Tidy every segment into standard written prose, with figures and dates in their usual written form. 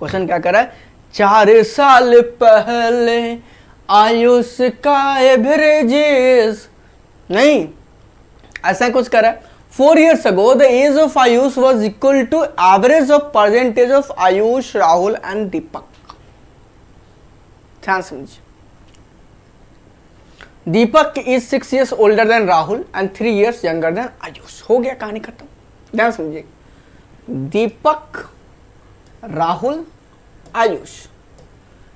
Question क्या कर रहा है, 4 साल पहले आयुष का एवरेजेस, नहीं ऐसा कुछ कर रहा है। 4 years ago the age of Ayush was equal to average of percentage of Ayush, Rahul and Deepak। ध्यान समझिए, दीपक is 6 years older than Rahul and 3 years younger than Ayush। हो गया, कहानी खत्म। ध्यान समझिए, दीपक, राहुल, आयुष।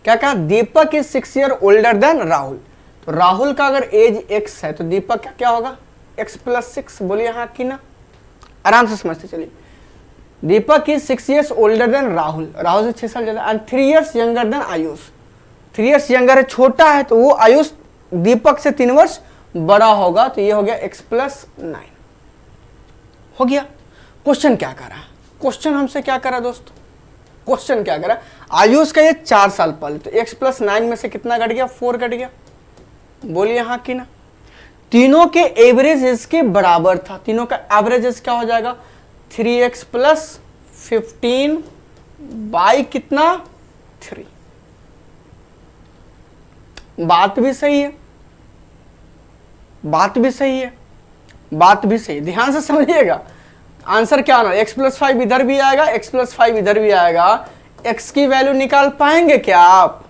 क्या कहा, Deepak is 6 years older than Rahul. तो राहुल का अगर एज x है तो दीपक का क्या होगा, x + 6। बोलिए हाँ कि ना, आराम से समझते चलिए। Deepak is 6 years older than Rahul, Rahul से 6 साल ज्यादा, and 3 years younger than Ayush. 3 years younger है, छोटा है, तो वो आयुष दीपक से 3 वर्ष बड़ा होगा, तो ये हो गया x + 9। हो गया। क्वेश्चन क्या कर रहा है, क्वेश्चन हमसे क्या कर रहा है दोस्तों, क्वेश्चन क्या कर रहा है, आयुष का ये 4 साल पहले, तो x + 9 में से कितना घट गया, 4 घट गया। बोलिए हाँ कि ना। तीनों के एवरेज एज के बराबर था, तीनों का एवरेज एज क्या हो जाएगा, 3x + 15 बाई कितना, 3। बात भी सही है, बात भी सही है, बात भी सही, ध्यान से समझिएगा। आंसर क्या आना, x + 5 इधर भी आएगा, x + 5 इधर भी आएगा। x की वैल्यू निकाल पाएंगे क्या आप,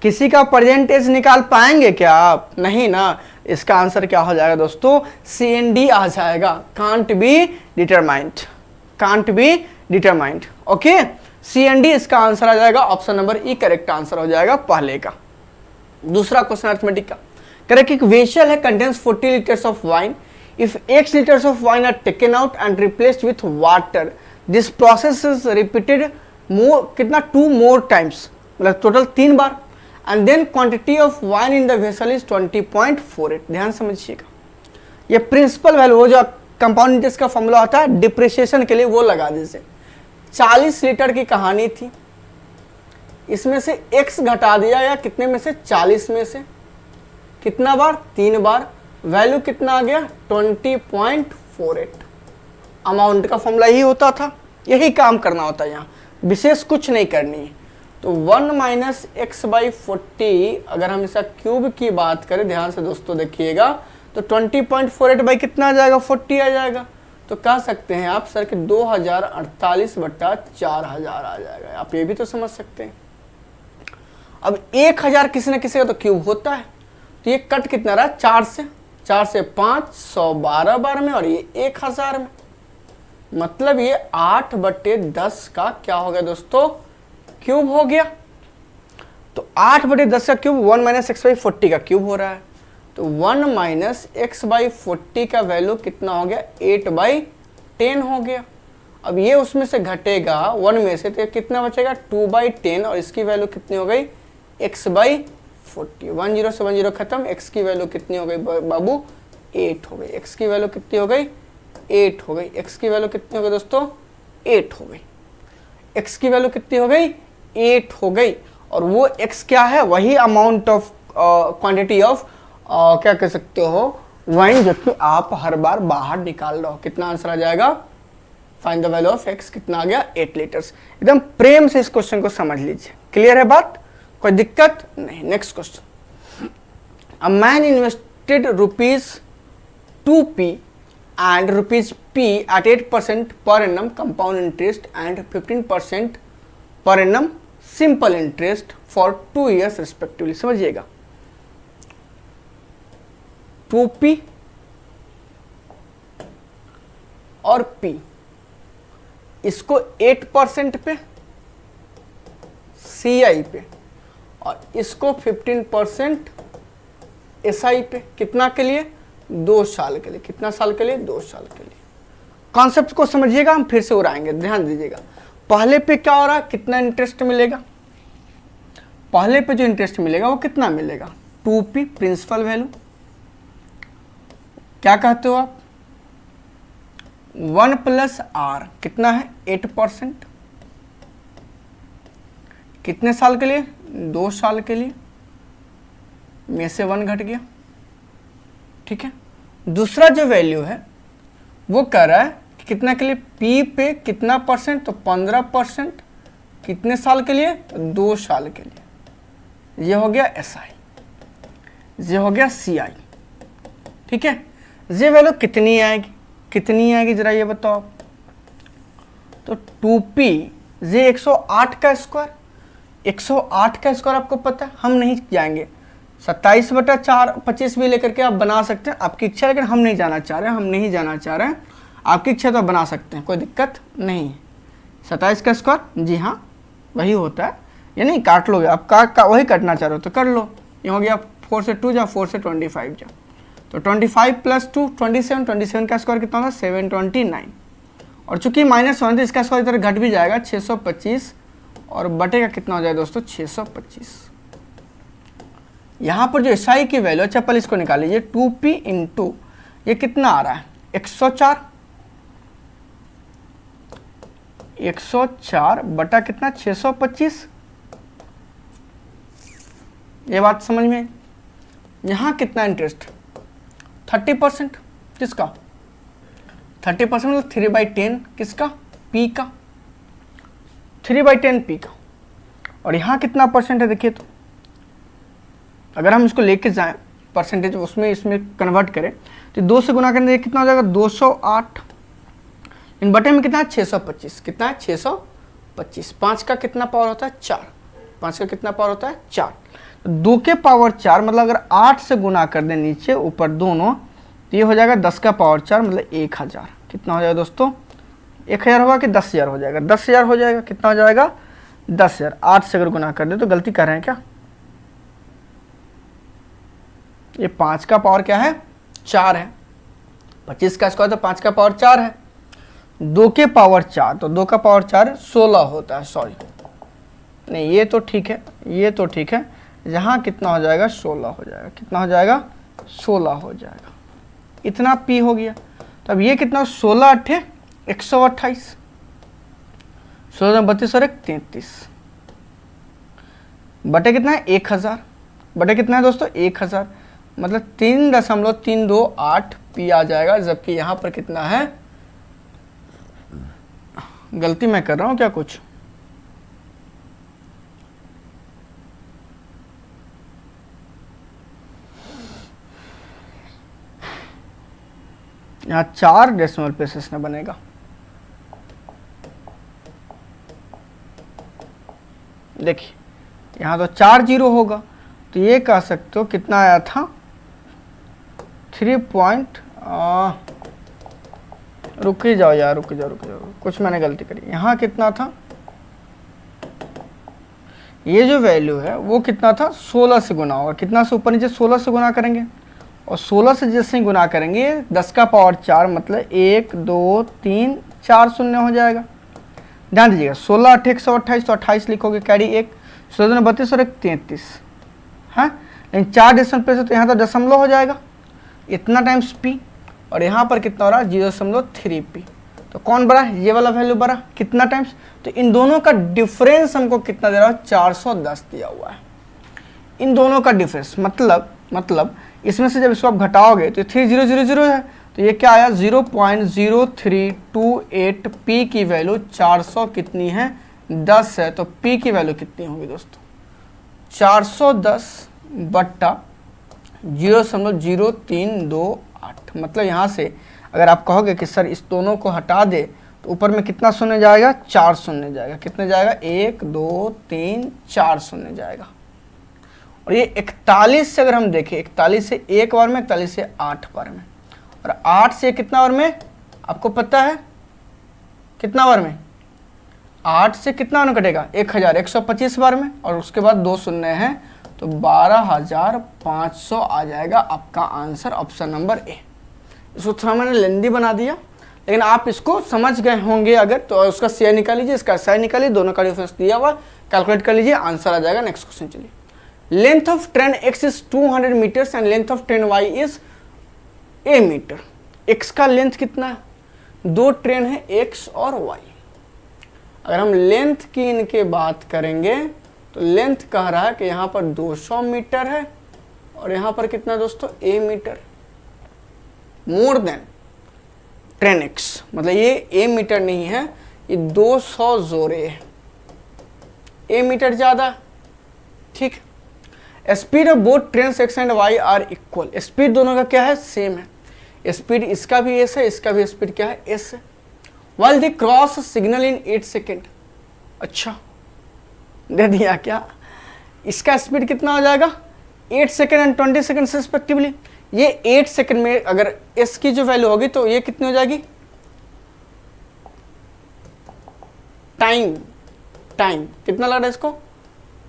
किसी का परसेंटेज निकाल पाएंगे क्या आप, नहीं ना। इसका आंसर क्या हो जाएगा दोस्तों, CND आ जाएगा, can't be determined, can't be determined. Okay, CND इसका आंसर आ जाएगा, ऑप्शन नंबर ई करेक्ट आंसर हो जाएगा पहले का। दूसरा क्वेश्चन अर्थमेटिक का, करेक्ट, एक वेसल है contains 40 liters of wine. If X liters of wine are taken out and replaced with water, this process is repeated more, कितना 2 more times, मतलब total 3 bar, and then quantity of wine in the vessel is 20.48। ध्यान समझिएगा, ये principal value, वो जो compound interest का formula होता है डिप्रिसिएशन के लिए, वो लगा दीजिए। 40 लीटर की कहानी थी, इसमें से x घटा दिया या कितने में से, 40 में से, कितना बार, 3 बार, वैल्यू कितना आ गया, 20.48। अमाउंट का फॉर्मूला यही होता था, यही काम करना होता है, यहाँ विशेष कुछ नहीं करनी है। तो 1 - x/40, अगर हम इसका क्यूब की बात करें, ध्यान से दोस्तों देखिएगा, तो 20.48 बाई कितना आ जाएगा, 40 आ जाएगा। तो कह सकते हैं आप सर कि 2048/4000 आ जाएगा, आप ये भी तो समझ सकते हैं। अब 1000 किसी न किसी का तो क्यूब होता है, तो ये कट कितना रहा, 4 से 5, 112 बार में, और ये 1000 में, मतलब ये 8/10 का क्या हो गया दोस्तों, क्यूब हो गया। तो 8/10 का क्यूब 1 - x/40 का क्यूब हो रहा है, तो 1 - x/40 का वैल्यू कितना हो गया, 8/10 हो गया। अब ये उसमें से घटेगा 1 में से, तो कितना बचेगा, 2/10, और इसकी वैल्यू कितनी हो गई, x/40। 10 से 10 खत्म, x की वैल्यू कितनी हो गई बाबू, 8 हो गई। x की वैल्यू कितनी हो गई, 8 हो गई। x की वैल्यू कितनी हो गई दोस्तों, 8 हो गई। x की वैल्यू कितनी हो गई, 8 हो गई। और वो x क्या है, वही अमाउंट ऑफ क्वांटिटी ऑफ क्या कह सकते हो, वाइन, जो कि आप हर बार बाहर निकाल रहे हो। कितना आंसर आ जाएगा, find the value of x, कितना आ गया, 8 लीटर्स। एकदम प्रेम से इस क्वेश्चन को समझ लीजिए, क्लियर है बात, कोई दिक्कत नहीं। Next question, a man invested ₹2p and ₹p at 8% per annum compound interest and 15% per annum simple interest for 2 years respectively। समझिएगा, 2p और p, इसको 8% पे CI पे, और इसको 15% SI पे, कितना के लिए, 2 साल के लिए। कितना साल के लिए, 2 साल के लिए। कॉन्सेप्ट को समझिएगा, हम फिर से उड़ाएंगे, ध्यान दीजिएगा। पहले पे क्या हो रहा है, कितना इंटरेस्ट मिलेगा, पहले पे जो इंटरेस्ट मिलेगा वो कितना मिलेगा, 2p प्रिंसिपल वैल्यू, क्या कहते हो आप, 1 + r, कितना है, 8%, कितने साल के लिए, 2 साल के लिए, में से 1 घट गया, ठीक है। दूसरा जो वैल्यू है वो कह रहा है कि कितना के लिए, p पे कितना परसेंट, तो 15%, कितने साल के लिए? 2 साल के लिए। ये हो गया SI, ये हो गया CI। ठीक है, ये वैल्यू कितनी आएगी, कितनी आएगी जरा ये बताओ आप। तो 2p ये 108 का स्क्वायर, 108 का स्क्वायर आपको पता है, हम नहीं जाएंगे। 27/4 25 भी लेकर के आप बना सकते हैं, आपकी इच्छा, लेकिन हम नहीं जाना चाह रहे हैं, हम नहीं जाना चाह रहे हैं। आपकी इच्छा तो बना सकते हैं, कोई दिक्कत नहीं है। 27 का स्क्वायर, जी हाँ वही होता है, ये नहीं काट लोगे आप, का वही काटना चाह रहे हो तो कर लो। ये हो गया 4 से 2 जा, 4 से 25 जा, तो 25 + 2 27, 27 का स्क्वायर कितना होगा? 729। और चूंकि -1 तो इसका स्क्वायर इधर घट भी जाएगा, 625, और बटे का कितना हो जाएगा दोस्तों? 625। यहाँ पर जो SI की वैल्यू, अच्छा पहले इसको निकाल लीजिए, 2p इंटू ये कितना आ रहा है? 104, 104 बटा कितना? 625। ये बात समझ में? यहाँ कितना इंटरेस्ट? 30%। किसका? 30% मतलब 3/10 किसका? P का, 3/10 P का। और यहाँ कितना परसेंट है देखिए, तो अगर हम इसको लेके जाएं परसेंटेज, उसमें इसमें कन्वर्ट करें तो 2 से गुना करने कितना हो जाएगा? 208। इन बटे में कितना है? 625। कितना है? 625। 5 का कितना पावर होता है? 4। 5 का कितना पावर होता है? 4। 2 के पावर 4 मतलब अगर 8 से गुना कर दें नीचे ऊपर दोनों, तो ये हो जाएगा 10 का पावर 4 मतलब 1000। कितना हो जाएगा दोस्तों? 1000 होगा कि 10,000 हो जाएगा? 10,000 हो जाएगा। कितना हो जाएगा? 10,000। 8 से अगर गुना कर दे तो गलती कर रहे हैं क्या? ये 5 का पावर क्या है? 4 है। 25 का स्क्वायर तो 5 का पावर 4 है। 2 के पावर 4, तो 2 का पावर 4 16 होता है। सॉरी नहीं, ये तो ठीक है, ये तो ठीक है। यहाँ कितना हो जाएगा? 16 हो जाएगा। कितना हो जाएगा? 16 हो जाएगा। इतना P हो गया। तो अब ये कितना? 16 8 128, 16 32 और 1 33 बटे कितना है? 1000। बटे कितना है दोस्तों? 1000 मतलब 3.328 P आ जाएगा। जबकि यहाँ पर कितना है? गलती मैं कर रहा हूँ क्या कुछ? यहाँ 4 डेसिमल प्लेसेस में बनेगा। देखिए यहाँ तो 4 जीरो होगा, तो ये कह सकते हो कितना आया था? 3 रुक ही जाओ यार, रुक जाओ, कुछ मैंने गलती करी। यहाँ कितना था? ये जो वैल्यू है वो कितना था? 16 से गुना होगा। कितना से ऊपर नीचे? 16 से गुना करेंगे, और 16 से जैसे ही गुना करेंगे 10 का पावर 4 मतलब 1 2 3 4 शून्य हो जाएगा। ध्यान दीजिएगा, 16 8 128, तो 28 लिखोगे, कैरी 1, 16 32 और 1 33। हाँ, लेकिन 4 डेसिमल प्लेस है तो यहाँ तो दशमलव हो जाएगा, इतना टाइम्स P, और यहाँ पर कितना हो रहा है? 0.3P। तो कौन बड़ा है? ये वाला वैल्यू बड़ा। कितना टाइम्स? तो इन दोनों का डिफरेंस हमको कितना दे रहा है? 410 दिया हुआ है। इन दोनों का डिफरेंस मतलब इसमें से जब इसको आप घटाओगे तो 3000 है, तो ये क्या आया? 0.0328 P की वैल्यू 400 कितनी है? 10 है। तो P की वैल्यू कितनी होगी दोस्तों? 410 बट्टा 0.0328। मतलब यहाँ से अगर आप कहोगे कि सर इस दोनों को हटा दे तो ऊपर में कितना शून्य जाएगा? 4 शून्य जाएगा। कितने जाएगा? 1 2 3 4 शून्य जाएगा। और ये 41 से अगर हम देखें, 41 से 1 बार में, 41 से 8 बार में, और 8 से कितना बार में आपको पता है? कितना बार में? 8 से कितना बार कटेगा? 1125 बार में, और उसके बाद 2 शून्य हैं, तो 12500 आ जाएगा आपका आंसर, ऑप्शन नंबर ए। इसको थोड़ा मैंने लेंदी बना दिया, लेकिन आप इसको समझ गए होंगे अगर, तो उसका शेयर निकाल लीजिए, इसका साइन निकालिए, दोनों का डिफरेंस दिया हुआ, कैलकुलेट कर लीजिए, आंसर आ जाएगा। नेक्स्ट क्वेश्चन चलिए। Length of train x is 200 metres and length of train y is a metre. x का लेंथ कितना है? 2 ट्रेन है x और y। अगर हम लेंथ की इनके बात करेंगे तो लेंथ कह रहा है कि यहाँ पर 200 मीटर है, और यहाँ पर कितना दोस्तों? a metre. More than train x, मतलब ये a मीटर नहीं है, ये 200 जोड़े है। ए मीटर ज़्यादा। ठीक, speed of both train X and Y are equal. Speed दोनों का क्या है, सेम है। स्पीड इसका भी एस है, इसका भी स्पीड क्या है, एस है। While the cross signal in 8 second. अच्छा दे दिया क्या, इसका स्पीड कितना हो जाएगा 8 सेकेंड एंड 20 सेकेंड रिस्पेक्टिवली। ये 8 सेकेंड में अगर एस की जो वैल्यू होगी तो ये कितनी हो जाएगी, टाइम कितना लग रहा है इसको,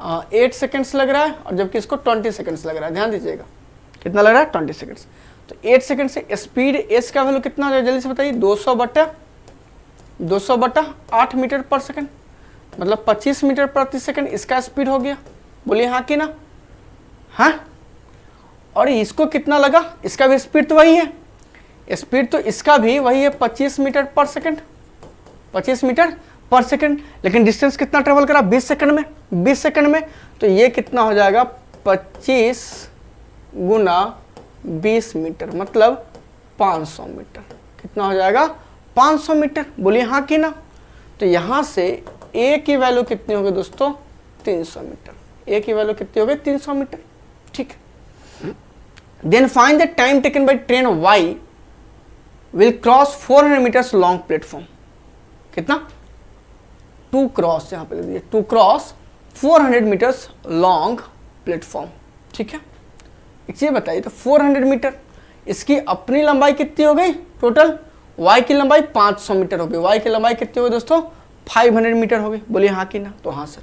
8 सेकेंड्स लग रहा है, और जबकि इसको 20 सेकेंड्स लग रहा है। ध्यान दीजिएगा कितना लग रहा है, 20 सेकेंड्स। तो 8 सेकेंड से स्पीड एस का वैल्यू कितना हो जाएगा, जल्दी से बताइए, 200 बटा 8 मीटर पर सेकेंड, मतलब 25 मीटर प्रति सेकेंड इसका स्पीड हो गया। बोलिए हाँ कि ना, हाँ। और इसको कितना लगा, इसका भी स्पीड तो वही है, स्पीड तो इसका भी वही है 25 मीटर पर सेकेंड, 25 मीटर पर सेकेंड। लेकिन डिस्टेंस कितना ट्रेवल करा, 20 सेकेंड में, 20 सेकेंड में। तो ये कितना हो जाएगा 25 गुना 20 मीटर, मतलब 500 मीटर। कितना हो जाएगा 500 मीटर। बोलिए हाँ कि ना। तो यहाँ से ए की वैल्यू कितनी होगी दोस्तों, 300 मीटर। ए की वैल्यू कितनी होगी, 300 मीटर। ठीक, then find the time taken by train Y will cross 400 metres long platform. कितना, 2 क्रॉस, यहाँ पे दे दिए 2 क्रॉस 400 मीटर्स लॉन्ग प्लेटफॉर्म। ठीक है, एक चीज बताइए, तो 400 मीटर, इसकी अपनी लंबाई कितनी हो गई टोटल, y की लंबाई 500 मीटर हो गई। y की लंबाई कितनी हो गई दोस्तों, 500 मीटर हो गई। बोलिए हाँ कि ना। तो हाँ सर।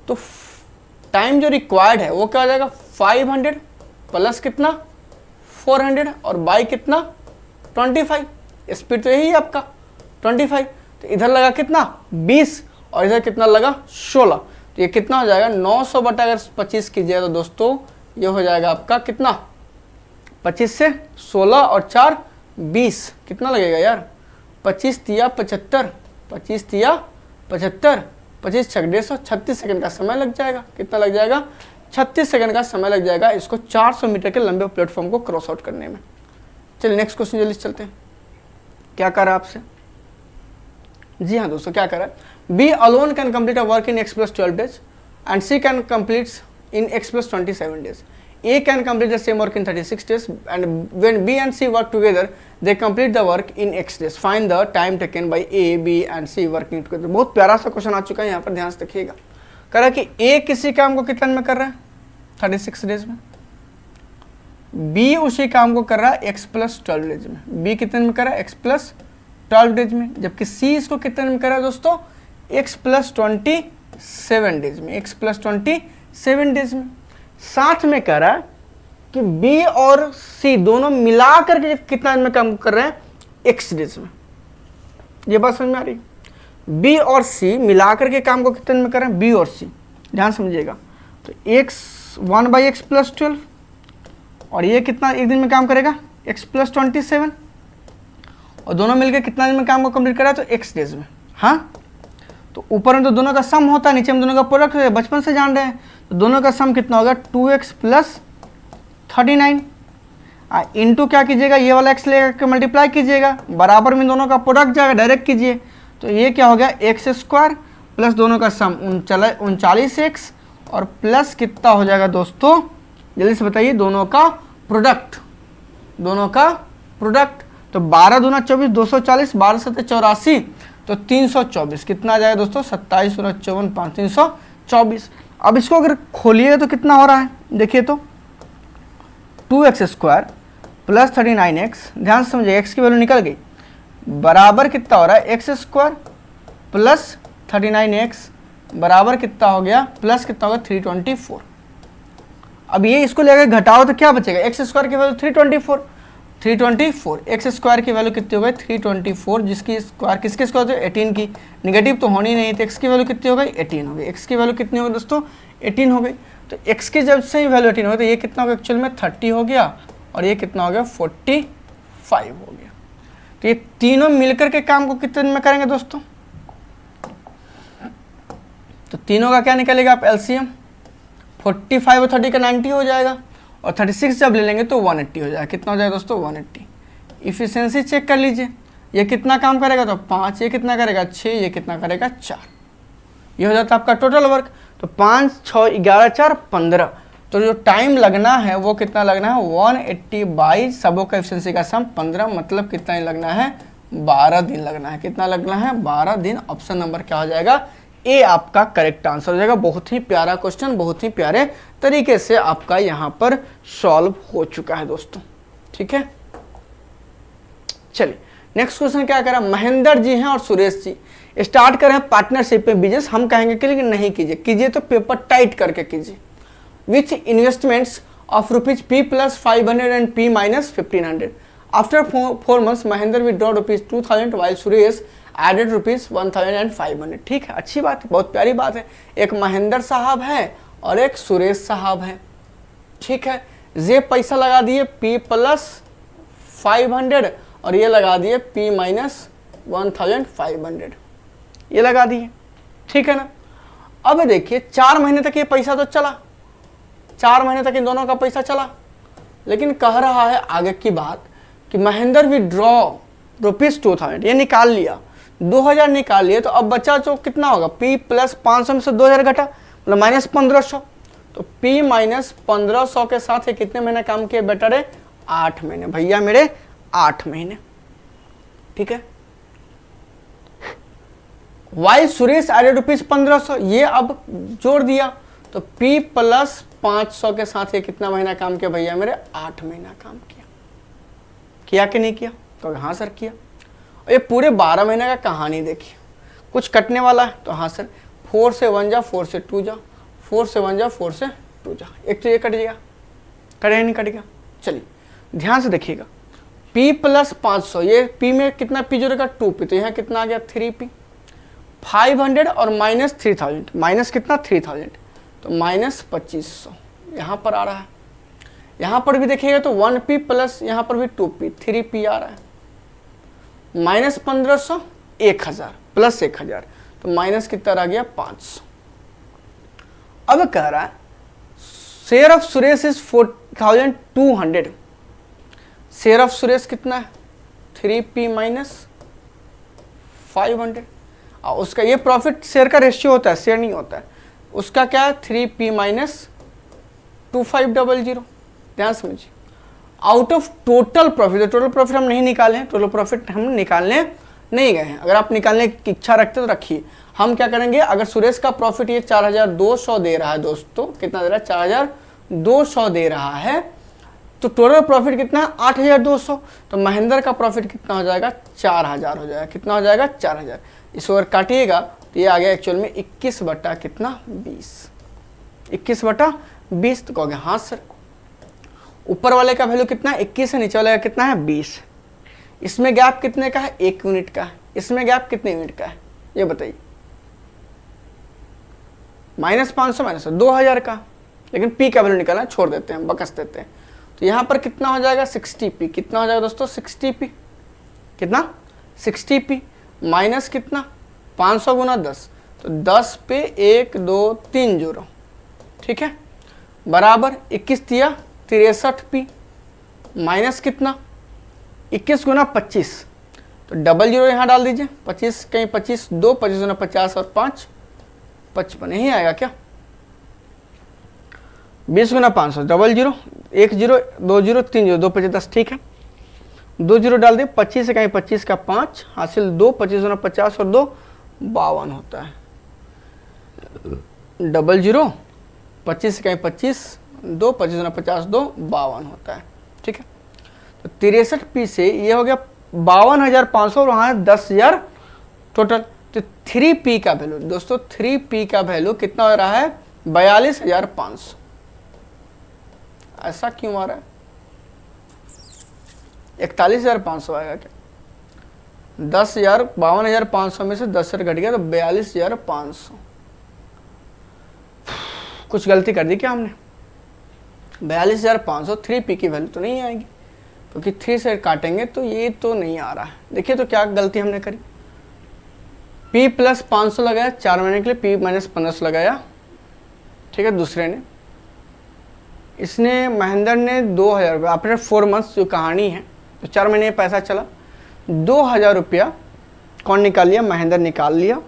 तो टाइम जो रिक्वायर्ड है वो क्या हो जाएगा, 500 प्लस कितना 400 और बाई कितना 25। स्पीड तो यही है आपका 25। तो इधर लगा कितना 20 और इधर कितना लगा 16। तो ये कितना हो जाएगा 900 बटा अगर 25 कीजिएगा तो दोस्तों ये हो जाएगा आपका कितना, 25 से 16 और 4 20, कितना लगेगा यार, 25 तिया 75, 25 तिया 75, 25 छक 150, 36 सेकंड का समय लग जाएगा। कितना लग जाएगा, 36 सेकंड का समय लग जाएगा इसको 400 मीटर के लंबे प्लेटफॉर्म को क्रॉस आउट करने में। चलिए नेक्स्ट क्वेश्चन जल्दी चलते हैं। क्या कर रहा है आपसे, जी हाँ दोस्तों क्या कर रहा है, B alone can complete a work in x + 12 days and C can complete in x + 27 days. A can complete the same work in 36 days and when B and C work together they complete the work in x days. Find the time taken by A, B and C working together. बहुत प्यारा सा question आ चुका है, यहाँ पर ध्यान से देखिएगा। कह रहा है कि A किसी काम को कितने में कर रहा है 36 डेज में, B उसी काम को कर रहा है x + 12 डेज में। B कितने में कर रहा है x + 12 डेज में, जबकि C इसको कितने में कर रहा है दोस्तों x + 27 डेज में, x + 27 डेज में। साथ में कह रहा है कि B और C दोनों मिलाकर के कितना दिन में काम कर रहे हैं x डेज में। ये बात समझ में आ रही, B और C मिलाकर के काम को कितने दिन में कर रहे हैं, B और C, ध्यान समझिएगा। तो x 1/x + 12 और ये कितना एक दिन में काम करेगा x + 27 और दोनों मिलकर कितना दिन में काम को कंप्लीट करा तो x डेज में। हाँ, तो ऊपर में तो दोनों का सम होता है, नीचे में दोनों का प्रोडक्ट है, बचपन से जान रहे हैं। तो दोनों का सम कितना होगा 2x + 39 इंटू क्या कीजिएगा, ये वाला x लेकर मल्टीप्लाई कीजिएगा, बराबर में दोनों का प्रोडक्ट जाएगा, डायरेक्ट कीजिए। तो ये क्या हो गया x² प्लस दोनों का सम 39x और प्लस कितना हो जाएगा दोस्तों, जल्दी से बताइए, दोनों का प्रोडक्ट, दोनों का प्रोडक्ट। तो 12 दूना 24, 240, 12 7 84, तो 324 कितना आ जाएगा दोस्तों, 27 × 54 5 324। अब इसको अगर खोलिए तो कितना हो रहा है, देखिए तो 2x² प्लस 39x, ध्यान से समझिए x की वैल्यू निकल गई, बराबर कितना हो रहा है x² प्लस 39x बराबर कितना हो गया, प्लस कितना होगा 324। अब ये इसको लेकर घटाओ तो क्या बचेगा, x² की वैल्यू 324, x² की वैल्यू कितनी हो गई 324, जिसकी स्क्वायर किसके स्क्वायर तो 18 की, निगेटिव तो होनी नहीं, तो x की वैल्यू कितनी हो गई 18 हो गई। x की वैल्यू कितनी हो गई दोस्तों 18 हो गई। तो x की जब से ही वैल्यू 18 हो गई तो ये कितना हो गया एक्चुअल में 30 हो गया और ये कितना हो गया 45 हो गया। तो ये तीनों मिलकर के काम को कितने दिन में करेंगे दोस्तों, तो तीनों का क्या निकलेगा आप एलसीएम, 45 और 30 का 90 हो जाएगा और 36 जब ले लेंगे तो 180 हो जाएगा। कितना हो जाएगा दोस्तों 180। इफिशिएंसी चेक कर लीजिए, ये कितना काम करेगा तो 5, ये कितना करेगा 6, ये कितना करेगा 4। ये हो जाता है आपका टोटल वर्क। तो 5 6 11 4 15, तो जो टाइम लगना है वो कितना लगना है 180 बाई सबों का एफिशिएंसी का सम 15, मतलब कितना ही लगना है 12 दिन लगना है। कितना लगना है 12 दिन। ऑप्शन नंबर क्या हो जाएगा ए आपका करेक्ट आंसर हो जाएगा। बहुत ही प्यारा क्वेश्चन, बहुत ही प्यारे तरीके से आपका यहाँ पर सॉल्व हो चुका है दोस्तों। ठीक है, चलिए नेक्स्ट क्वेश्चन क्या करा, महेंद्र जी हैं और सुरेश जी स्टार्ट कर रहे हैं पार्टनरशिप में बिजनेस। हम कहेंगे कि लेकिन नहीं कीजिए, कीजिए तो पेपर टाइट करके कीजिए। Which investments of rupees P + 500 and P - 1500। After 4 months Mahendra withdraw rupees 2000 while Suresh added rupees 1500। ठीक है, अच्छी बात है, बहुत प्यारी बात है। एक महेंद्र साहब है और एक सुरेश साहब है। ठीक है, ये पैसा लगा दिए P + 500 और ये लगा दिए P - 1500, ये लगा दिए। ठीक है ना। अब देखिए 4 महीने तक ये पैसा तो चला, 4 महीने तक इन दोनों का पैसा चला, लेकिन कह रहा है आगे की बात कि महेंद्र विड्रॉ रुपीज 2000, ये निकाल लिया, 2000 निकाल लिए, तो अब बचा जो कितना होगा P + 500 में से 2000 घटा, मतलब -1500। तो P - 1500 के साथ ये कितने महीने काम किए बेटर है 8 महीने भैया मेरे, 8 महीने। ठीक है, वाई सुरेश एडेड रुपीज 1500, ये अब जोड़ दिया, तो P + 500 के साथ ये कितना महीना काम किया भैया मेरे 8 महीना काम किया। किया कि नहीं किया, तो हाँ सर किया। और ये पूरे 12 महीने का कहानी देखिए, कुछ कटने वाला है, तो हाँ सर 4 से 1 जा, 4 से 2 जा, 4 से 1 जा, 4 से 2 जा, एक तो ये कट जाएगा, कटेगा नहीं कटेगा। चलिए ध्यान से देखिएगा, P + 500, ये P में कितना P जोड़ेगा 2P, तो यहाँ कितना आ गया 3P। 500 और -3000, माइनस कितना 3000, तो -2500 यहाँ पर आ रहा है। यहाँ पर भी देखिएगा तो 1P प्लस यहाँ पर भी 2P, 3P आ रहा है। -1500 1000 प्लस 1000, तो माइनस कितना आ गया 500। अब कह रहा है share of Suresh is 4200, share of Suresh कितना है 3P - 500, और उसका ये प्रॉफिट शेयर का रेशियो होता है, शेयर नहीं होता है। उसका क्या है 3P - 2500। ध्यान समझिए, out of total profit, total profit हम नहीं निकाले हैं, टोटल प्रॉफिट हम निकालने नहीं गए हैं। अगर आप निकालने की इच्छा रखते तो रखिए। हम क्या करेंगे, अगर सुरेश का प्रॉफिट ये 4200 दे रहा है दोस्तों, कितना दे रहा है 4200 दे रहा है, तो टोटल प्रॉफिट कितना है 8200, तो महेंद्र का प्रॉफिट कितना हो जाएगा 4000 हो जाएगा। कितना हो जाएगा 4000। इसको अगर काटिएगा तो ये आ गया एक्चुअल में 21 बटा कितना 20, 21 बटा 20। तो कहोगे हाँ सर, ऊपर वाले का वैल्यू कितना है 21 है, नीचे वाले का कितना है 20। इसमें गैप कितने का है 1 यूनिट का है, इसमें गैप कितने यूनिट का है ये बताइए। -500 2000 का, लेकिन P का वैल्यू निकालना छोड़ देते हैं, बकस देते हैं। तो यहाँ पर कितना हो जाएगा 60P, कितना हो जाएगा दोस्तों 60P, कितना 60P माइनस कितना 500 गुना 10, तो 10 पे 1 2 3 0, ठीक है, बराबर 21 दिया 63P माइनस कितना 21 गुना 25, तो डबल 0 यहाँ डाल दीजिए, 25 कहीं 25 2, 25 गुना 50 और 5 55, यही आएगा क्या 20 गुना 500, डबल 0 1 0 2 0 3 0 2 25 10, ठीक है, 2 0 डाल दे, 25 से कहीं 25 का 5 हासिल 2, 25 गुना 50 और 2 52 होता है, डबल 0 25 से कहीं 25 2, 25 गुना 50 2 52 होता है, ठीक है। तो 63P से ये हो गया 52,500 और वहाँ है 10,000 टोटल। तो 3P का वैल्यू दोस्तों, 3P का वैल्यू कितना हो रहा है 42,500। ऐसा क्यों आ रहा है 41,500 आएगा क्या, 10,000 52,500 में से 10,000 घट गया तो 42,500। कुछ गलती कर दी क्या हमने, 42,500 3P की वैल्यू तो नहीं आएगी, क्योंकि 3 से काटेंगे तो ये तो नहीं आ रहा है। देखिए तो क्या गलती हमने करी, P + 500 लगाया 4 महीने के लिए, P - 1500 लगाया, ठीक है। दूसरे ने, इसने महेंद्र ने 2,000 रुपये आफ्टर 4 मंथ्स जो कहानी है, तो 4 महीने पैसा चला, 2,000 रुपया कौन निकाल लिया, महेंद्र निकाल लिया।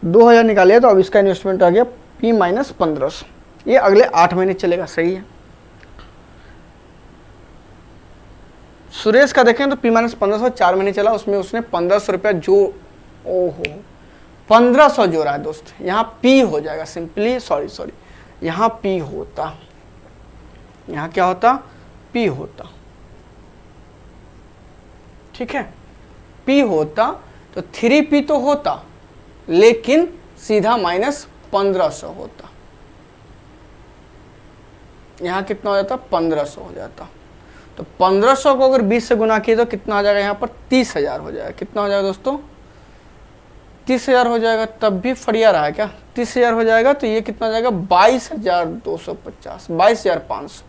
2000 निकालिए तो अब इसका इन्वेस्टमेंट आ गया P माइनस 1500, ये अगले 8 महीने चलेगा, सही है। सुरेश का देखें तो P माइनस 1500 4 महीने चला, उसमें उसने 1500 रुपया जो, ओहो 1500 जोड़ा है दोस्त, यहाँ P हो जाएगा सिंपली, सॉरी यहाँ P होता, यहाँ क्या होता, P होता, ठीक है, P होता तो 3P तो होता, लेकिन सीधा माइनस 1500 होता, यहाँ कितना हो जाता, 1500 हो जाता। तो 1500 को अगर 20 से गुना किए तो कितना हो जाएगा, यहाँ पर 30,000 हो जाएगा। कितना हो जाएगा दोस्तों, 30,000 हो जाएगा। तब भी फरिया रहा है क्या, 30,000 हो जाएगा। तो ये कितना हो जाएगा, 22,250, 22,500।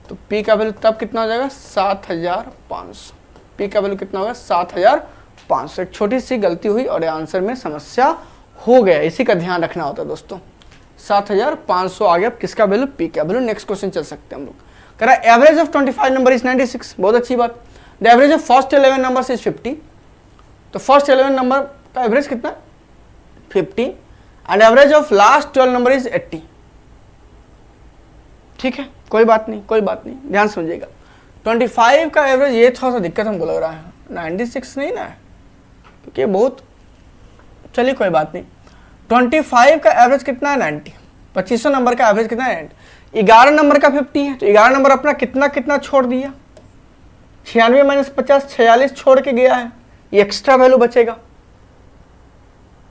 तो P का वैल्यू तब कितना हो जाएगा, 7,500। P का वैल्यू कितना होगा, 7,500। एक छोटी सी गलती हुई और आंसर में समस्या हो गया, इसी का ध्यान रखना होता है दोस्तों। 7,500 आ गया, किसका वैल्यू, P का वैल्यू। नेक्स्ट क्वेश्चन चल सकते हैं हम लोग। कह रहा है एवरेज ऑफ 25 नंबर इज 96, बहुत अच्छी बात। The average of first 11 numbers is 50, तो फर्स्ट 11 नंबर का एवरेज कितना, 50, and average of last 12 number is 80। ठीक है, कोई बात नहीं, कोई बात नहीं, ध्यान समझिएगा। 25 का एवरेज, ये थोड़ा सा दिक्कत हमको लग रहा है, 96 नहीं ना है, क्योंकि बहुत, चलिए कोई बात नहीं। 25 का एवरेज कितना है, 90। 2500 नंबर का एवरेज कितना है, 11 नंबर का 50 है, तो 11 नंबर अपना कितना कितना छोड़ दिया, 96 माइनस 50, 46 छोड़ के गया है, ये एक्स्ट्रा वैल्यू बचेगा।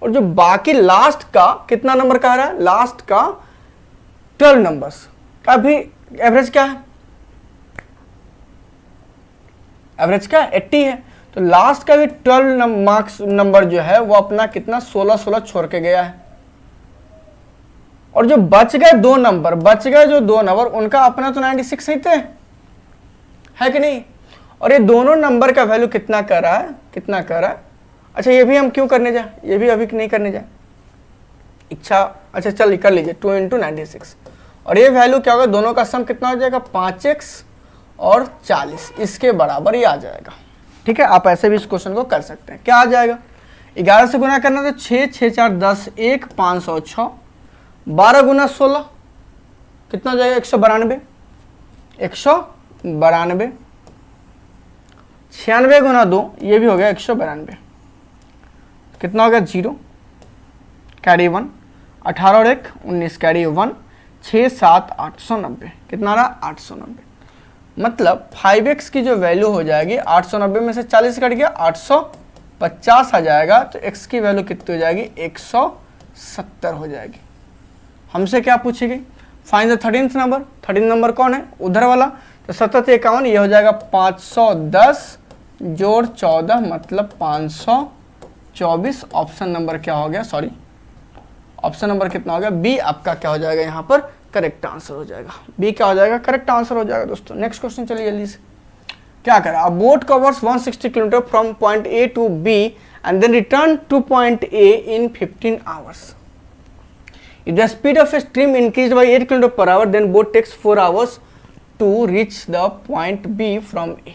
और जो बाकी लास्ट का कितना नंबर का आ रहा है, लास्ट का 12 नंबर्स का भी एवरेज क्या है, एवरेज क्या 80 है, तो लास्ट का भी 12 मार्क्स नंबर जो है वो अपना कितना 16 छोड़ के गया है। और जो बच गए दो नंबर, बच गए जो दो नंबर, उनका अपना तो 96 ही थे, है कि नहीं। और ये दोनों नंबर का वैल्यू कितना कर रहा है, कितना कर रहा है। अच्छा ये भी हम क्यों करने जाए, ये भी अभी नहीं करने जाए, इच्छा, अच्छा चल कर लीजिए 2 × 96, और ये वैल्यू क्या होगा, दोनों का सम कितना हो जाएगा, 5x और 40, इसके बराबर ही आ जाएगा। ठीक है, आप ऐसे भी इस क्वेश्चन को कर सकते हैं। क्या आ जाएगा, 11 से गुना करना तो 6, 6 4 10, 1 506, 12 गुना 16 कितना हो जाएगा, 192, 192, 96 गुना 2 ये भी हो गया 192, कितना हो गया 0, कैरी 1, 18 और 1 19, कैरी 1, 6 7 890, कितना रहा 890। मतलब 5x की जो वैल्यू हो जाएगी 890 में से 40 कट गया 850 आ जाएगा, तो x की वैल्यू कितनी हो जाएगी, 170 हो जाएगी। हमसे क्या पूछी गई, find the 13th number. 13 number कौन है, उधर वाला, तो 7 से 51 ये हो जाएगा 510 जोड़ 14 मतलब 524। ऑप्शन नंबर क्या हो गया, सॉरी ऑप्शन नंबर कितना हो गया, बी आपका क्या हो जाएगा, यहाँ पर करेक्ट आंसर हो जाएगा। बी क्या हो जाएगा, करेक्ट आंसर हो जाएगा दोस्तों। नेक्स्ट क्वेश्चन चलिए जल्दी से। क्या करा, a boat covers 160 kilometre from point A to B and then return to point A in 15 hours. If the speed of a stream increased by 8 km per hour, then boat takes 4 hours to reach the point B from A.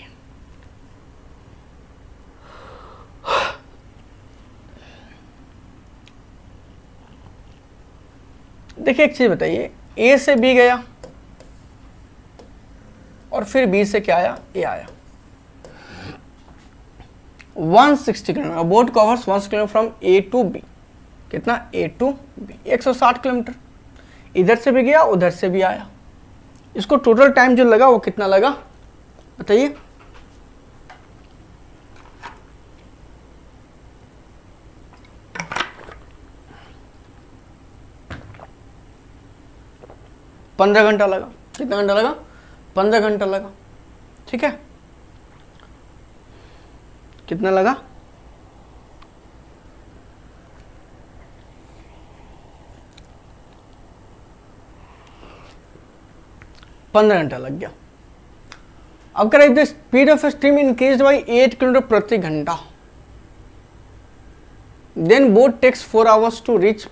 देखिए एक चीज बताइए, A से B गया और फिर B से क्या आया, A आया। 160 kilometre, boat covers 160 kilometre from A to B, कितना A टू B 160 किलोमीटर, इधर से भी गया उधर से भी आया। इसको टोटल टाइम जो लगा वो कितना लगा बताइए, पंद्रह घंटा लगा। कितना घंटा लगा, 15 घंटा लगा। ठीक है, कितना लगा, पंद्रह घंटा लग गया। अब करें the speed of stream increase by 8 kilometre प्रति घंटा, then boat takes 4 hours to reach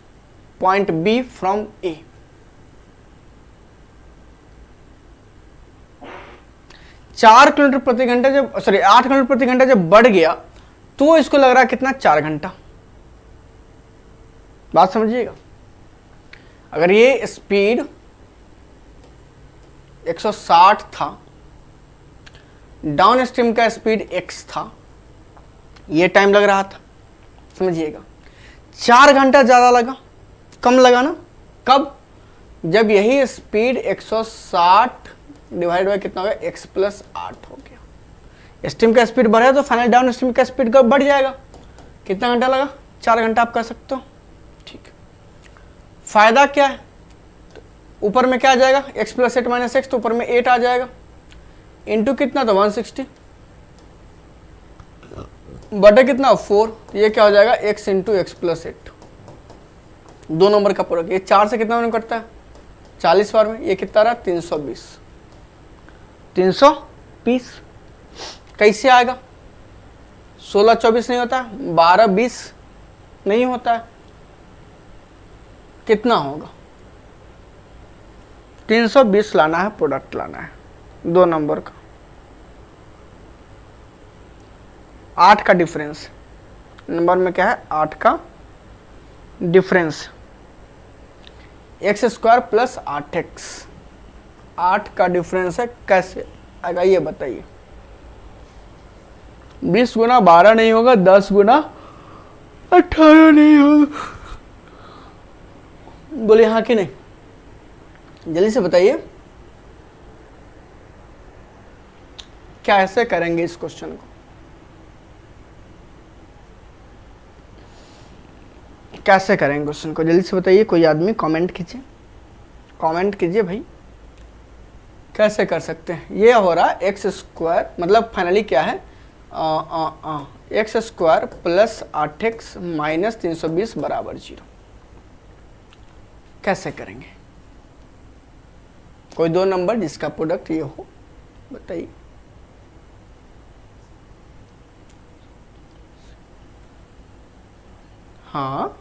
point B from A. 4 kilometre प्रति घंटा जब, सॉरी 8 किलोमीटर प्रति घंटा जब बढ़ गया तो इसको लग रहा है कितना, 4 घंटा। बात समझिएगा। अगर ये स्पीड 160 था, डाउन स्ट्रीम का स्पीड x था, ये टाइम लग रहा था, समझिएगा 4 घंटा ज़्यादा लगा, कम लगा ना। कब? जब यही स्पीड 160 डिवाइड बाय कितना हो गया, x प्लस 8 हो गया। स्ट्रीम का स्पीड बढ़ा तो फाइनल डाउन स्ट्रीम का स्पीड कब बढ़ जाएगा। कितना घंटा लगा? 4 घंटा आप कह सकते हो। ठीक है, फायदा क्या है? ऊपर में क्या आ जाएगा, x प्लस 8 माइनस एक्स, तो ऊपर में 8 आ जाएगा, इंटू कितना तो 160 बटे कितना 4, तो ये क्या हो जाएगा x into x plus 8, 2 number का प्रोडक्ट। ये 4 से कितना मिनट कटता है, 40 बार में, ये कितना रहा 320। 320 कैसे आएगा? 16-24 नहीं होता, 12-20 नहीं होता है, कितना होगा? 320 लाना है, प्रोडक्ट लाना है 2 नंबर का, 8 का डिफरेंस नंबर में क्या है, 8 का difference, x square plus 8x, 8 का डिफरेंस है, कैसे आएगा ये बताइए। 20 गुना 12 नहीं होगा, 10 गुना 18 नहीं होगा, बोले हाँ कि नहीं, जल्दी से बताइए। क्या ऐसे करेंगे इस क्वेश्चन को, कैसे करेंगे क्वेश्चन को, जल्दी से बताइए। कोई आदमी कमेंट कीजिए, कमेंट कीजिए भाई, कैसे कर सकते हैं। ये हो रहा है एक्स स्क्वायर, मतलब फाइनली क्या है, x square plus 8x minus 320 बराबर 0। कैसे करेंगे? कोई 2 नंबर जिसका प्रोडक्ट ये हो, बताइए। हाँ,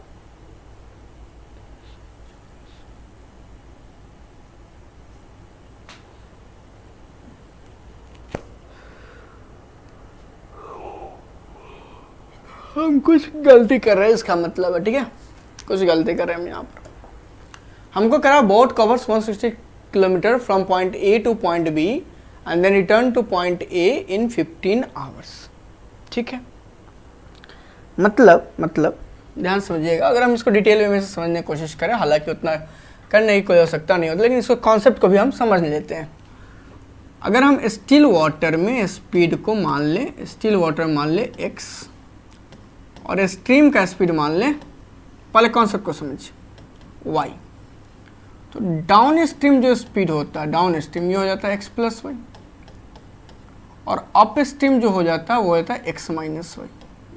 हम कुछ गलती कर रहे हैं, इसका मतलब है, ठीक है, कुछ गलती कर रहे हैं हम यहाँ पर। हमको करा boat covers 160 kilometre from point A to point B and then return to point A in 15 hours. ठीक है, मतलब ध्यान समझिएगा। अगर हम इसको डिटेल में से समझने की कोशिश करें, हालांकि उतना करने की कोई आवश्यकता नहीं होती, लेकिन इसको कॉन्सेप्ट को भी हम समझ लेते हैं। अगर हम स्टिल वाटर में स्पीड को मान लें, स्टिल वाटर मान ले x और स्ट्रीम का स्पीड मान लें, पहले कॉन्सेप्ट को समझिए y, तो डाउन स्ट्रीम जो स्पीड होता है, डाउन स्ट्रीम ये हो जाता है x प्लस वाई, और अप स्ट्रीम जो हो जाता है वो होता है x माइनस वाई।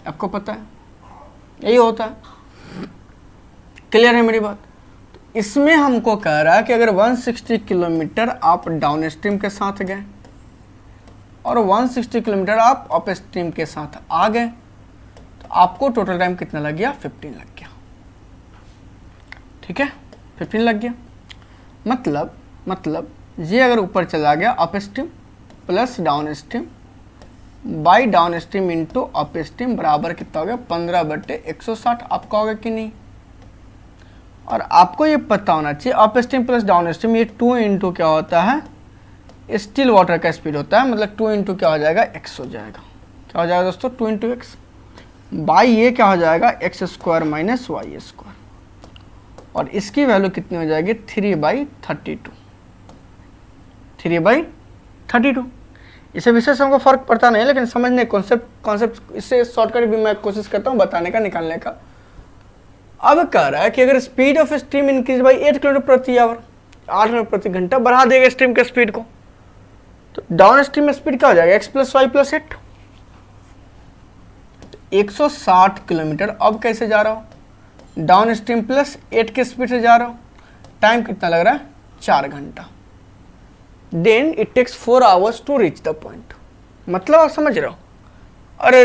आपको पता है यही होता है, क्लियर है मेरी बात। तो इसमें हमको कह रहा है कि अगर 160 किलोमीटर आप डाउन स्ट्रीम के साथ गए और 160 किलोमीटर आप अप स्ट्रीम के साथ आ गए, तो आपको टोटल टाइम कितना लग गया, 15 लग गया। ठीक है, 15 लग गया। मतलब ये अगर ऊपर चला गया up stream plus down stream by down stream into up stream बराबर कितना हो गया, 15/160। आपका होगा कि नहीं? और आपको ये पता होना चाहिए up stream plus down stream, ये 2 इंटू क्या होता है, स्टिल वाटर का स्पीड होता है, मतलब 2 इंटू क्या हो जाएगा, x हो जाएगा। क्या हो जाएगा दोस्तों, 2 इंटू एक्स बाई ये क्या हो जाएगा, X square minus Y square, और इसकी वैल्यू कितनी हो जाएगी, 3/32। 3/32। इसे विशेष हमको फर्क पड़ता नहीं है, लेकिन समझने कॉन्सेप्ट इससे शॉर्टकट भी मैं कोशिश करता हूँ बताने का, निकालने का। अब कह रहा है कि अगर speed of stream increase by 8 kilometre प्रति आवर, 8 किलोमीटर प्रति घंटा बढ़ा देगा स्ट्रीम के स्पीड को, तो डाउन स्ट्रीम में स्पीड क्या हो जाएगा, x plus Y plus 8। 160 kilometre अब कैसे जा रहा हूँ, डाउन स्ट्रीम प्लस 8 के स्पीड से जा रहा हूँ। टाइम कितना लग रहा है, 4 घंटा। Then it takes 4 hours to reach the point. मतलब आप समझ रहे हो, अरे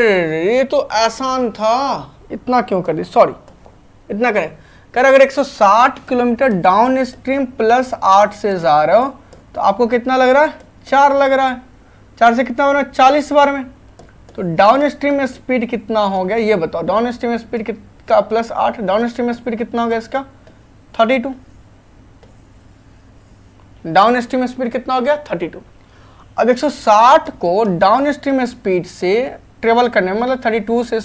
ये तो आसान था, इतना क्यों कर दी, सॉरी इतना करें कर। अगर 160 किलोमीटर डाउन स्ट्रीम प्लस 8 से जा रहे हो तो आपको कितना लग रहा है, 4 लग रहा है। 4 से कितना हो रहा है, 40 बार में। तो डाउन स्ट्रीम में स्पीड कितना हो गया ये बताओ, डाउन स्ट्रीम में स्पीड का प्लस 8, डाउन स्ट्रीम स्पीड कितना हो गया इसका 32, डाउन स्ट्रीम स्पीड कितना हो गया 32। अब 160 को डाउन स्ट्रीम स्पीड से ट्रेवल करने में, मतलब 32 से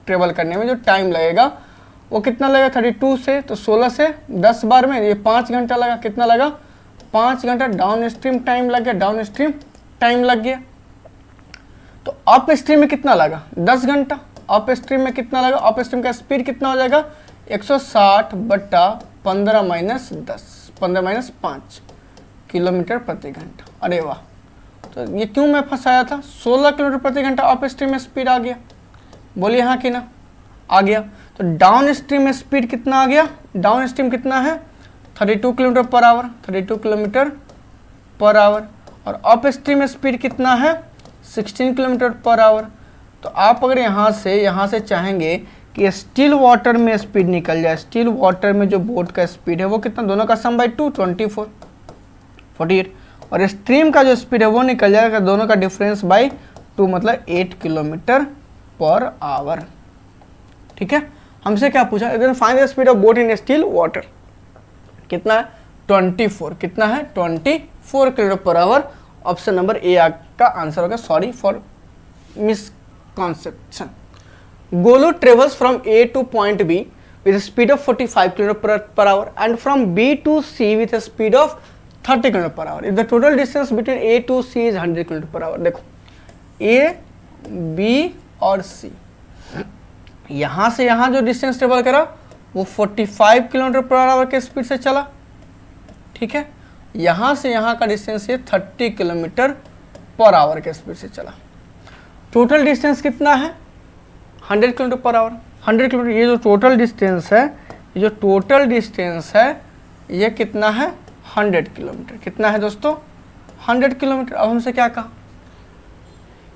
ट्रेवल करने में जो टाइम लगेगा वो कितना लगेगा 32 से, तो 16 से 10 बार में ये 5 घंटा लगा। कितना लगा 5 घंटा डाउन स्ट्रीम टाइम लग गया, डाउन स्ट्रीम टाइम लग गया। तो अप स्ट्रीम में कितना लगा 10 घंटा, अप स्ट्रीम में कितना लगा, अप स्ट्रीम का स्पीड कितना हो जाएगा 160 बटा 15 माइनस 10, 15 माइनस 5 किलोमीटर प्रति घंटा। अरे वाह, तो ये क्यों मैं फंसाया था, 16 किलोमीटर प्रति घंटा अप स्ट्रीम में स्पीड आ गया, बोलिए हाँ कि ना, आ गया। तो डाउन स्ट्रीम में स्पीड कितना आ गया, डाउन स्ट्रीम कितना है 32 kilometre per our, 32 kilometre per our, और अप स्ट्रीम में स्पीड कितना है 16 किलोमीटर पर आवर। तो आप अगर यहाँ से चाहेंगे कि स्टिल वाटर में स्पीड निकल जाए, स्टिल वाटर में जो बोट का स्पीड है वो कितना, दोनों का सम बाई 2 24 48, और स्ट्रीम का जो स्पीड है वो निकल जाएगा दोनों का डिफरेंस बाई 2, मतलब 8 किलोमीटर पर आवर। ठीक है, हमसे क्या पूछा, find the speed of boat in still water, कितना है 24, कितना है 24 kilometre per our. Option number A का आंसर होगा, sorry for misconception. Golu travels from A to point B with speed of 45 kilometre per hour and from B to C with speed of 30 kilometre per hour. If the total distance between A to C is 100 kilometre per hour. देखो A B और सी, यहाँ से यहाँ जो distance travel करा वो 45 kilometre per our के speed से चला। ठीक है, यहाँ से यहाँ का डिस्टेंस ये 30 किलोमीटर पर आवर के स्पीड से चला। टोटल डिस्टेंस कितना है 100 किलोमीटर पर आवर। 100 किलोमीटर, ये जो टोटल डिस्टेंस है, ये जो टोटल डिस्टेंस है ये कितना है 100 किलोमीटर। कितना है दोस्तों 100 किलोमीटर। अब हमसे क्या कहा,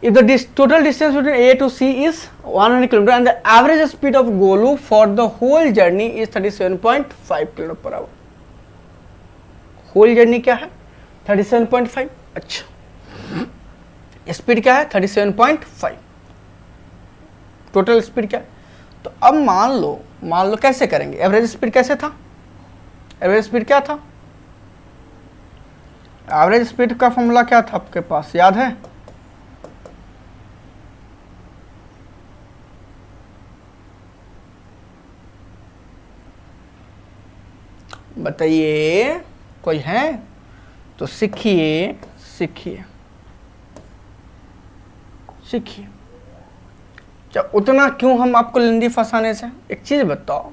if the total distance between A to C is 100 km and the average speed of Golu for the whole journey is 37.5 km per hour। whole journey क्या है 37.5। अच्छा, स्पीड क्या है 37.5, टोटल स्पीड क्या है। तो अब मान लो कैसे करेंगे, एवरेज स्पीड कैसे था, एवरेज स्पीड क्या था, एवरेज स्पीड का फॉर्मूला क्या था आपके पास याद है, बताइए कोई है तो सीखिए सीखिए सीखिए। उतना क्यों हम आपको लिंदी फंसाने से, एक चीज बताओ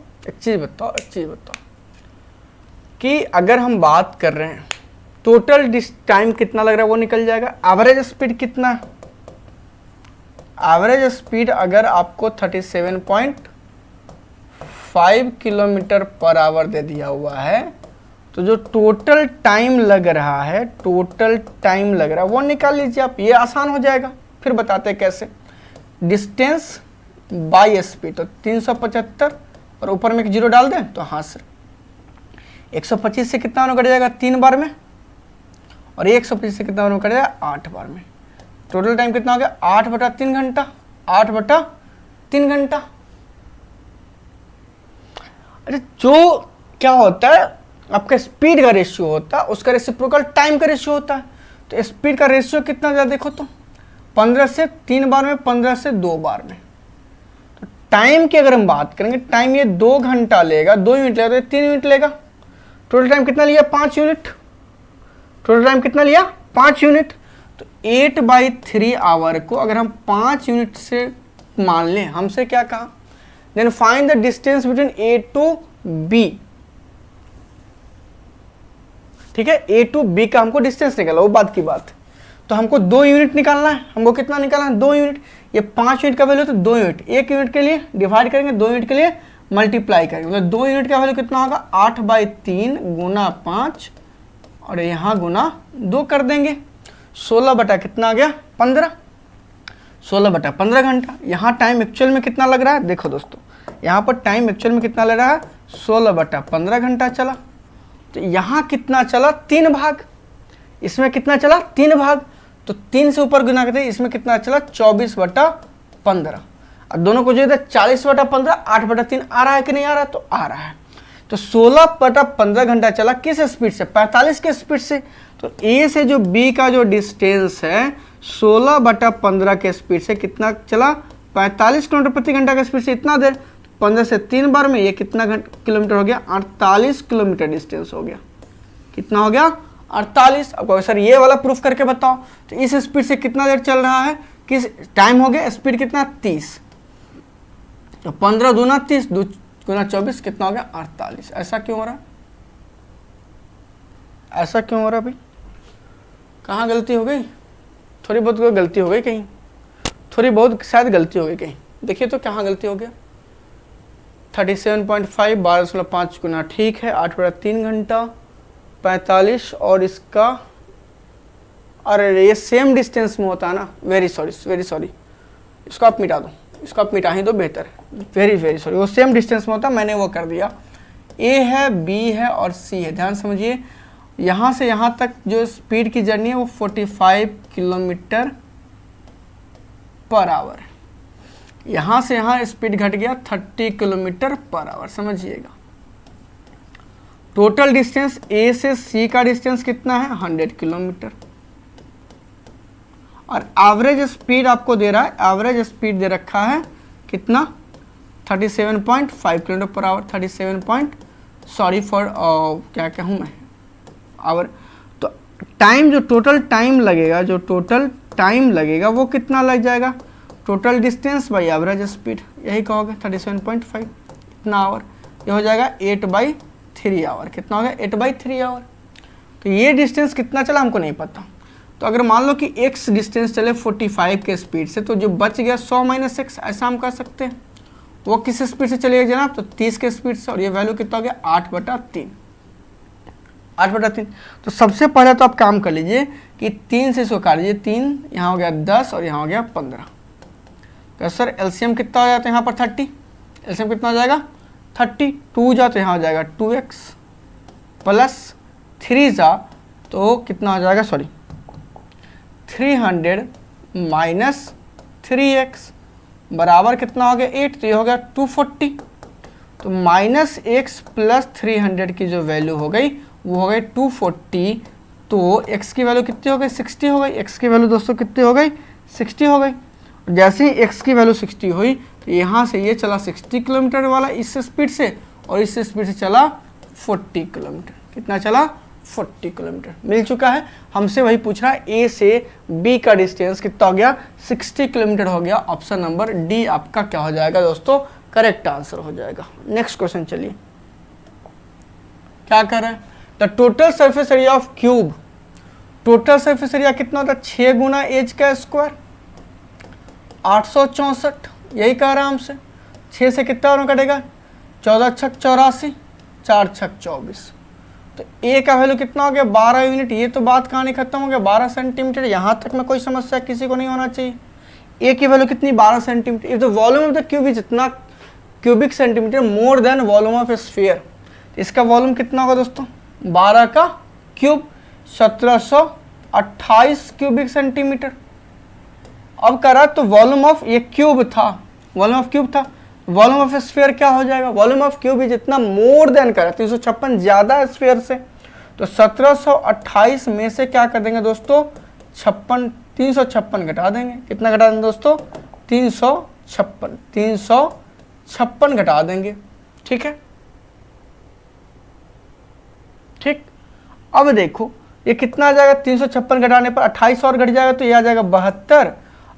कि अगर हम बात कर रहे हैं टोटल टाइम कितना लग रहा है वो निकल जाएगा। एवरेज स्पीड कितना है, एवरेज स्पीड अगर आपको 37.5 किलोमीटर पर आवर दे दिया हुआ है तो जो टोटल टाइम लग रहा है वो निकाल लीजिए आप, ये आसान हो जाएगा। फिर बताते हैं कैसे, डिस्टेंस बाय स्पीड, तो 375 और ऊपर में एक जीरो डाल दें तो हाँ सर 125 से कितना कट जाएगा 3 बार में, और 125 से कितना कट जाएगा 8 बार में। टोटल टाइम कितना हो गया 8/3 घंटा, 8/3 घंटा। अच्छा, जो क्या होता है आपका स्पीड का रेशियो होता है उसका रेसिप्रोकल टाइम का रेशियो होता है। तो स्पीड का रेशियो कितना ज़्यादा देखो तो 15 से 3 बार में, 15 से 2 बार में। तो टाइम की अगर हम बात करेंगे, टाइम ये 2 घंटा लेगा, 2 यूनिट लेगा तो 3 यूनिट लेगा। टोटल टाइम कितना लिया 5 यूनिट, टोटल टाइम कितना लिया 5 यूनिट। तो 8/3 आवर को अगर हम 5 यूनिट से मान लें, हमसे क्या कहा, then find the distance between A to B. ठीक है, ए टू बी का हमको डिस्टेंस निकाला, वो बात की बात। तो हमको 2 यूनिट निकालना है, हमको कितना निकालना है 2 यूनिट। ये 5 यूनिट का वैल्यू तो 2 यूनिट, 1 यूनिट के लिए डिवाइड करेंगे, 2 यूनिट के लिए मल्टीप्लाई करेंगे। मतलब 2 यूनिट का वैल्यू कितना होगा 8/3 गुना 5 और यहाँ गुना 2 कर देंगे। 16 बटा कितना आ गया 15, 16/15 घंटा। यहाँ टाइम एक्चुअल में कितना लग रहा है, देखो दोस्तों यहाँ पर टाइम एक्चुअल में कितना लग रहा है 16/15 घंटा चला। तो यहाँ कितना चला 3 भाग, इसमें कितना चला 3 भाग, तो 3 से ऊपर गुना करते इसमें कितना चला 24/15। और दोनों को जो है 40/15 8/3 आ रहा है कि नहीं आ रहा है, तो आ रहा है। तो 16/15 घंटा चला किस स्पीड से, 45 के स्पीड से। तो ए से जो बी का जो डिस्टेंस है 16/15 के स्पीड से कितना चला, 45 किलोमीटर प्रति घंटा के स्पीड से। इतना देर 15 से 3 बार में ये कितना किलोमीटर हो गया, 48 किलोमीटर डिस्टेंस हो गया। कितना हो गया, 48। अब सर ये वाला प्रूफ करके बताओ। तो इस स्पीड से कितना देर चल रहा है, किस टाइम हो गया, स्पीड कितना 30। तो 15 दूना 30, 2 गुना 24 कितना हो गया 48। ऐसा क्यों हो रहा, ऐसा क्यों हो रहा भाई, कहाँ गलती हो गई, थोड़ी बहुत कोई गलती हो गई कहीं, थोड़ी बहुत शायद गलती हो गई कहीं। देखिए तो कहाँ गलती हो गया, 37.5 12.5 गुना, ठीक है 8/3 घंटा 45। और इसका, अरे ये सेम डिस्टेंस में होता है ना, वेरी सॉरी, इसको आप मिटा दो, इसको आप मिटा ही दो बेहतर, वेरी सॉरी, वो सेम डिस्टेंस में होता है, मैंने वो कर दिया। ए है, बी है और सी है। ध्यान समझिए, यहाँ से यहाँ तक जो स्पीड की जर्नी है वो 45 किलोमीटर पर आवर है। यहाँ से यहाँ स्पीड घट गया 30 किलोमीटर पर आवर, समझिएगा। टोटल डिस्टेंस ए से सी का डिस्टेंस कितना है, 100 किलोमीटर। और एवरेज स्पीड आपको दे रहा है, एवरेज स्पीड दे रखा है कितना, 37.5 किलोमीटर पर आवर, 37 क्या कहूँ मैं, आवर। तो टाइम, जो टोटल टाइम लगेगा वो कितना लग जाएगा, total distance by average speed, यही कहोगे 37.5 इतना आवर, ये हो जाएगा 8/3 आवर। कितना हो गया, 8/3 आवर। तो ये डिस्टेंस कितना चला हमको नहीं पता। तो अगर मान लो कि x डिस्टेंस चले 45 के स्पीड से, तो जो बच गया 100 - x, ऐसा हम कर सकते हैं। वो किस स्पीड से चलेगा जनाब, तो 30 के स्पीड से। और ये वैल्यू कितना हो गया, 8/3, 8/3। तो सबसे पहले तो आप काम कर लीजिए कि 3 से इसको काट लीजिए, 3 यहाँ हो गया 10 और यहाँ हो गया 15। तो सर एलसीएम कितना हो जाता है यहाँ पर 30, एलसीएम कितना हो जाएगा 30, 2 जा तो यहाँ हो जाएगा 2x प्लस 3 जा तो कितना हो जाएगा, सॉरी 300 माइनस 3x बराबर कितना हो गया 8, तो ये हो गया 240। तो माइनस x प्लस 300 की जो वैल्यू हो गई वो हो गई 240। तो x की वैल्यू कितनी हो गई, 60 हो गई। x की वैल्यू दोस्तों कितनी हो गई, 60 हो गई। जैसे ही x की वैल्यू 60 हुई तो यहाँ से ये चला 60 किलोमीटर वाला इस स्पीड से, और इस स्पीड से चला 40 किलोमीटर। कितना चला, 40 किलोमीटर। मिल चुका है। हमसे वही पूछ रहा है ए से बी का डिस्टेंस कितना हो गया, 60 किलोमीटर हो गया। ऑप्शन नंबर डी आपका क्या हो जाएगा दोस्तों, करेक्ट आंसर हो जाएगा। नेक्स्ट क्वेश्चन चलिए, क्या कर रहे हैं, the total surface area of cube, total surface area कितना होता है, 6 गुना एज का स्क्वायर 864, यही कह रहा है हमसे। 6 से कितना और कटेगा, 14 छक 84, 4 छक 24। तो ए का वैल्यू कितना हो गया, 12 यूनिट। ये तो बात कहानी खत्म हो गया, 12 सेंटीमीटर। यहाँ तक में कोई समस्या किसी को नहीं होना चाहिए। ए की वैल्यू कितनी, 12 centimetre. If the volume of the cube is जितना cubic centimetre more than volume of a sphere, इसका वॉल्यूम कितना होगा दोस्तों, 12 का क्यूब 1728 क्यूबिक सेंटीमीटर। अब करा तो वॉल्यूम ऑफ ये क्यूब था, वॉल्यूम ऑफ क्यूब था, वॉल्यूम ऑफ स्फीयर क्या हो जाएगा, वॉल्यूम ऑफ क्यूब ही जितना मोर देन करा, 356 ज्यादा है स्फीयर से। तो 1728 में से क्या कर देंगे दोस्तों, 356 घटा देंगे। कितना घटा देंगे दोस्तों, 356 घटा देंगे। ठीक है, ठीक। अब देखो ये कितना आ जाएगा, 356 घटाने पर 28 और घट जाएगा, तो ये आ जाएगा 72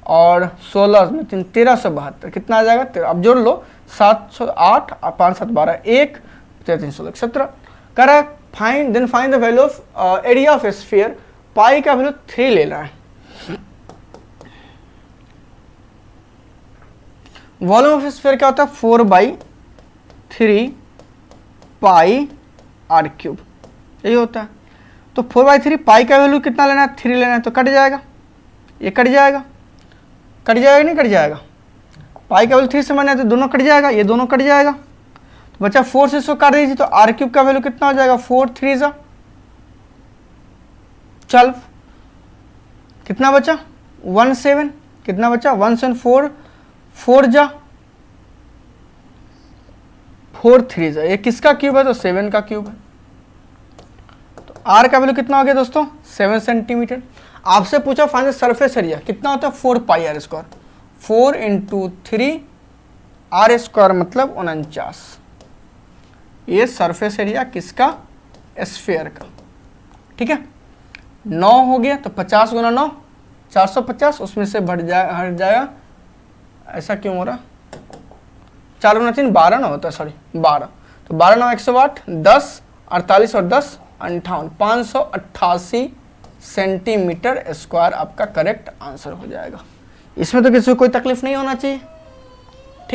और 16 में 1372। कितना आ जाएगा, अब जोड़ लो, 708 और 5 7 12 1 3 16 17। करा find, then find the value of area of sphere. Pi का वैल्यू 3 लेना है। वॉल्यूम ऑफ स्फीयर क्या होता है, 4/3 पाई r क्यूब, यही होता है। तो 4/3 पाई का वैल्यू कितना लेना है, 3 लेना है। तो कट जाएगा, ये कट जाएगा, कट जाएगा नहीं कट जाएगा, पाई का वैल्यू 3 से माना है तो दोनों कट जाएगा, ये दोनों कट जाएगा। तो बच्चा 4 से इसको काट दीजिए, तो r क्यूब का वैल्यू कितना हो जाएगा, 4 3 जा 12। कितना बचा 17, कितना बचा 1 7 4 4 जा 4 3 ये किसका क्यूब है? तो 7 का क्यूब है। तो आर का वैल्यू कितना हो गया दोस्तों? 7 सेंटीमीटर। आपसे पूछा फाइंड द सरफेस एरिया, कितना होता है? 4 pi r square. 4 into 3 r square मतलब 49। ये सरफेस एरिया किसका? स्फीयर का। ठीक है, 9 हो गया तो 50 गुना 9 450, उसमें से हट जाएगा। ऐसा क्यों हो रहा? 4 गुना 3 12 ना होता है, सॉरी 12। तो 12 9 108, 10 48 और 10 58, 588 सेंटीमीटर स्क्वायर आपका करेक्ट आंसर हो जाएगा। इसमें तो किसी को कोई तकलीफ नहीं होना चाहिए।